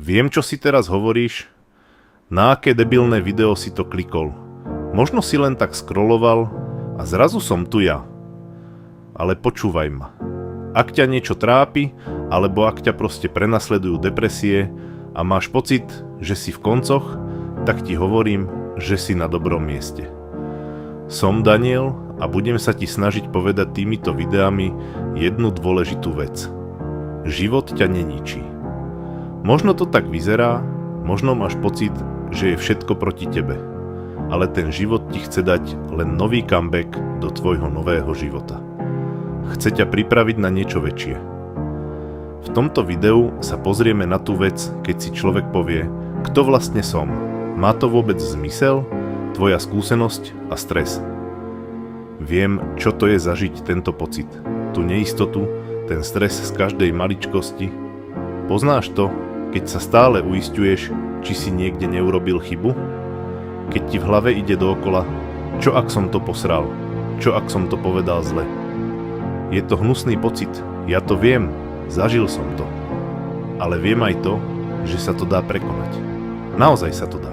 Viem, čo si teraz hovoríš. Na aké debilné video si to klikol? Možno si len tak scrolloval a zrazu som tu ja. Ale počúvaj ma. Ak ťa niečo trápi, alebo ak ťa proste prenasledujú depresie a máš pocit, že si v koncoch, tak ti hovorím, že si na dobrom mieste. Som Daniel a budem sa ti snažiť povedať týmito videami jednu dôležitú vec. Život ťa neničí. Možno to tak vyzerá, možno máš pocit, že je všetko proti tebe, ale ten život ti chce dať len nový comeback do tvojho nového života. Chce ťa pripraviť na niečo väčšie. V tomto videu sa pozrieme na tú vec, keď si človek povie, kto vlastne som. Má to vôbec zmysel? Tvoja skúsenosť a stres. Viem, čo to je zažiť tento pocit, tú neistotu, ten stres z každej maličkosti. Poznáš to, keď sa stále uisťuješ, či si niekde neurobil chybu? Keď ti v hlave ide dookola, čo ak som to posral, čo ak som to povedal zle? Je to hnusný pocit, ja to viem, zažil som to. Ale viem aj to, že sa to dá prekonať. Naozaj sa to dá.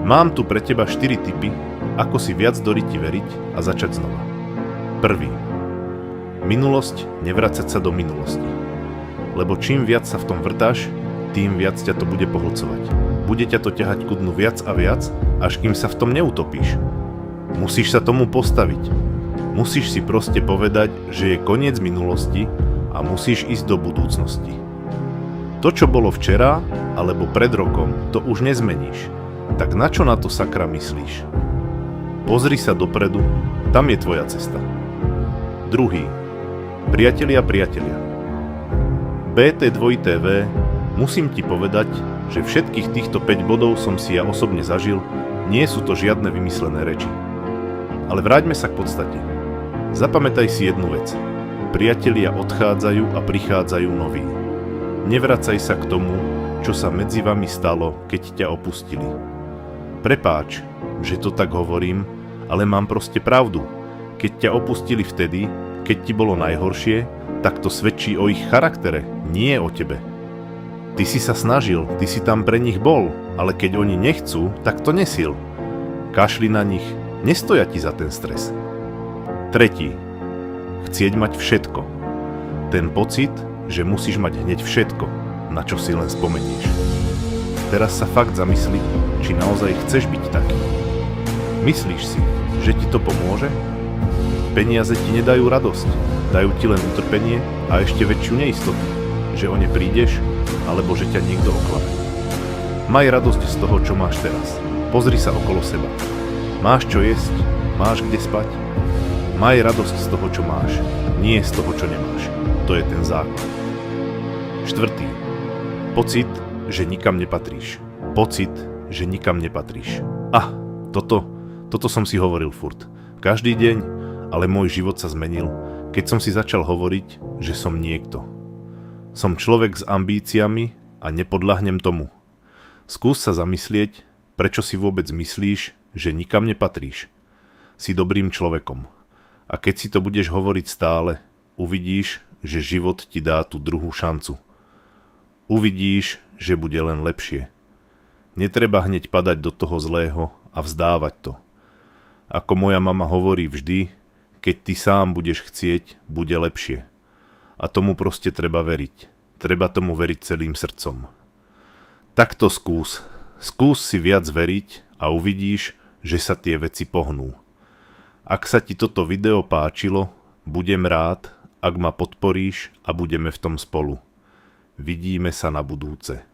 Mám tu pre teba 4 tipy, ako si viac do riti veriť a začať znova. Prvý. Minulosť, nevracať sa do minulosti. Lebo čím viac sa v tom vrtáš, tým viac ťa to bude pohlcovať. Bude ťa to ťahať ku dnu viac a viac, až kým sa v tom neutopíš. Musíš sa tomu postaviť. Musíš si proste povedať, že je koniec minulosti a musíš ísť do budúcnosti. To, čo bolo včera, alebo pred rokom, to už nezmeníš. Tak na čo na to sakra myslíš? Pozri sa dopredu, tam je tvoja cesta. Druhý. Priatelia. BT2TV, musím ti povedať, že všetkých týchto 5 bodov som si ja osobne zažil, nie sú to žiadne vymyslené reči. Ale vráťme sa k podstate. Zapamätaj si jednu vec. Priatelia odchádzajú a prichádzajú noví. Nevracaj sa k tomu, čo sa medzi vami stalo, keď ťa opustili. Prepáč, že to tak hovorím, ale mám proste pravdu. Keď ťa opustili vtedy, keď ti bolo najhoršie, tak to svedčí o ich charaktere, nie o tebe. Ty si sa snažil, ty si tam pre nich bol, ale keď oni nechcú, tak to nesil. Kašli na nich, nestoja ti za ten stres. Tretí. Chcieť mať všetko. Ten pocit, že musíš mať hneď všetko, na čo si len spomenieš. Teraz sa fakt zamysli, či naozaj chceš byť taký. Myslíš si, že ti to pomôže? Peniaze ti nedajú radosť, dajú ti len utrpenie a ešte väčšiu neistotu, že o ne prídeš, alebo že ťa niekto oklame. Maj radosť z toho, čo máš teraz. Pozri sa okolo seba. Máš čo jesť? Máš kde spať? Maj radosť z toho, čo máš, nie z toho, čo nemáš. To je ten základ. Štvrtý. Pocit, že nikam nepatríš. Pocit, že nikam nepatríš. Toto som si hovoril furt. Každý deň, ale môj život sa zmenil, keď som si začal hovoriť, že som niekto. Som človek s ambíciami a nepodľahnem tomu. Skús sa zamyslieť, prečo si vôbec myslíš, že nikam nepatríš. Si dobrým človekom. A keď si to budeš hovoriť stále, uvidíš, že život ti dá tú druhú šancu. Uvidíš, že bude len lepšie. Netreba hneď padať do toho zlého a vzdávať to. Ako moja mama hovorí vždy, keď ty sám budeš chcieť, bude lepšie. A tomu proste treba veriť. Treba tomu veriť celým srdcom. Takto skús. Skús si viac veriť a uvidíš, že sa tie veci pohnú. Ak sa ti toto video páčilo, budem rád, ak ma podporíš a budeme v tom spolu. Vidíme sa na budúce.